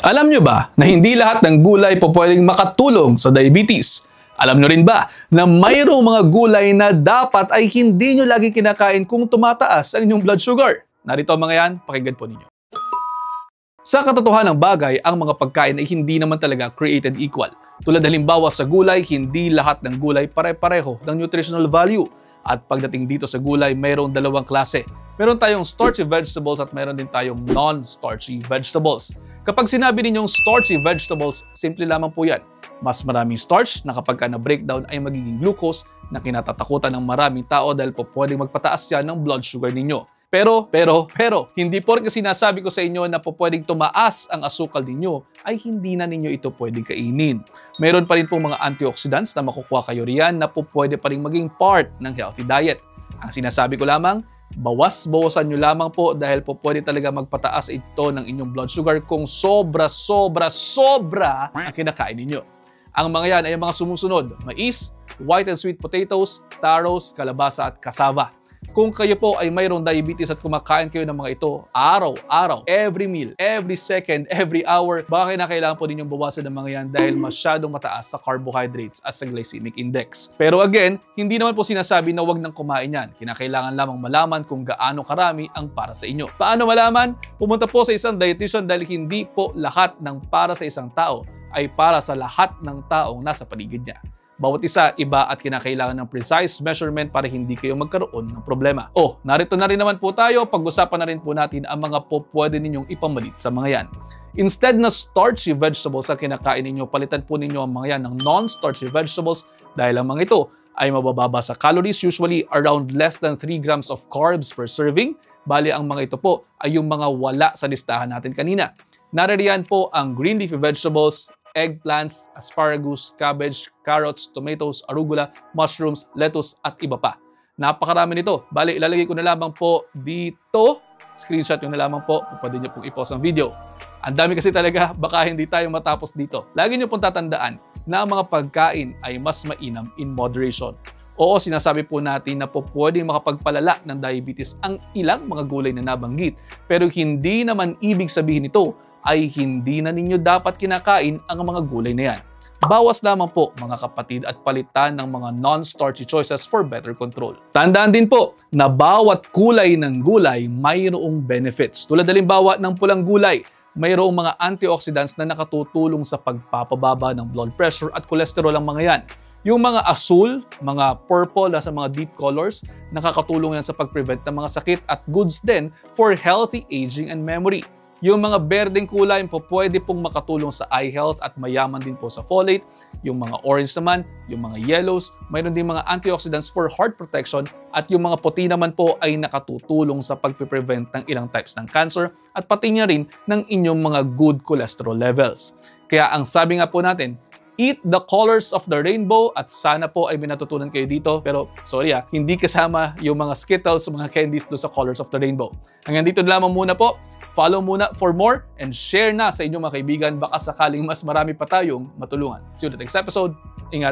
Alam nyo ba na hindi lahat ng gulay po pwedeng makatulong sa diabetes? Alam nyo rin ba na mayroong mga gulay na dapat ay hindi nyo lagi kinakain kung tumataas ang inyong blood sugar? Narito ang mga yan, pakinggan po ninyo. Sa katotohanan ng bagay, ang mga pagkain ay hindi naman talaga created equal. Tulad halimbawa sa gulay, hindi lahat ng gulay pare-pareho ng nutritional value. At pagdating dito sa gulay, mayroong dalawang klase. Meron tayong starchy vegetables at meron din tayong non-starchy vegetables. Kapag sinabi ninyong starchy vegetables, simple lamang po yan. Mas maraming starch na kapag na-breakdown ay magiging glucose na kinatatakutan ng maraming tao dahil po pwedeng magpataas yan ng blood sugar ninyo. Pero, hindi porke sinasabi ko sa inyo na po pwedeng tumaas ang asukal ninyo, ay hindi na ninyo ito pwedeng kainin. Meron pa rin pong mga antioxidants na makukuha kayo riyan na po pwede pa rin maging part ng healthy diet. Ang sinasabi ko lamang, bawas-bawasan nyo lamang po dahil po pwede talaga magpataas ito ng inyong blood sugar kung sobra ang kinakain ninyo. Ang mga yan ay mga sumusunod: mais, white and sweet potatoes, taros, kalabasa at cassava. Kung kayo po ay mayroong diabetes at kumakain kayo ng mga ito araw-araw, every meal, every second, every hour, baka kailangan po ninyong bawasan ng mga yan dahil masyadong mataas sa carbohydrates at sa glycemic index. Pero again, hindi naman po sinasabi na wag nang kumain yan. Kinakailangan lamang malaman kung gaano karami ang para sa inyo. Paano malaman? Pumunta po sa isang dietitian dahil hindi po lahat ng para sa isang tao ay para sa lahat ng taong nasa paligid niya. Bawat isa, iba at kinakailangan ng precise measurement para hindi kayo magkaroon ng problema. Narito na rin naman po tayo, pag-usapan na rin po natin ang mga po pwede ninyong ipamalit sa mga yan. Instead na starchy vegetables ang kinakain ninyo, palitan po ninyo ang mga yan ng non-starchy vegetables dahil ang mga ito ay mabababa sa calories, usually around less than 3 grams of carbs per serving. Bali, ang mga ito po ay yung mga wala sa listahan natin kanina. Naririyan po ang green leafy vegetables, eggplants, asparagus, cabbage, carrots, tomatoes, arugula, mushrooms, lettuce at iba pa. Napakarami nito. Bali, ilalagay ko na lamang po dito. Screenshot nyo na lamang po. Pwede nyo pong i-pause ang video. Ang dami kasi talaga, baka hindi tayo matapos dito. Lagi nyo pong tatandaan na ang mga pagkain ay mas mainam in moderation. Oo, sinasabi po natin na po pwedeng makapagpalala ng diabetes ang ilang mga gulay na nabanggit. Pero hindi naman ibig sabihin nito ay hindi na ninyo dapat kinakain ang mga gulay na yan. Bawas lamang po mga kapatid at palitan ng mga non-starchy choices for better control. Tandaan din po na bawat kulay ng gulay mayroong benefits. Tulad halimbawa ng pulang gulay, mayroong mga antioxidants na nakatutulong sa pagpapababa ng blood pressure at cholesterol ang mga yan. Yung mga asul, mga purple, sa mga deep colors, nakakatulong yan sa pag-prevent ng mga sakit at goods din for healthy aging and memory. Yung mga berdeng kulay po pwede pong makatulong sa eye health at mayaman din po sa folate. Yung mga orange naman, yung mga yellows, mayroon din mga antioxidants for heart protection at yung mga puti naman po ay nakatutulong sa pagpiprevent ng ilang types ng cancer at pati niya rin ng inyong mga good cholesterol levels. Kaya ang sabi nga po natin, eat the colors of the rainbow at sana po ay binatutunan kayo dito. Pero sorry hindi kasama yung mga Skittles, mga candies do sa colors of the rainbow. Hanggang dito lamang muna po. Follow muna for more and share na sa inyong mga kaibigan. Baka sakaling mas marami pa tayong matulungan. See you in the next episode. Ingat!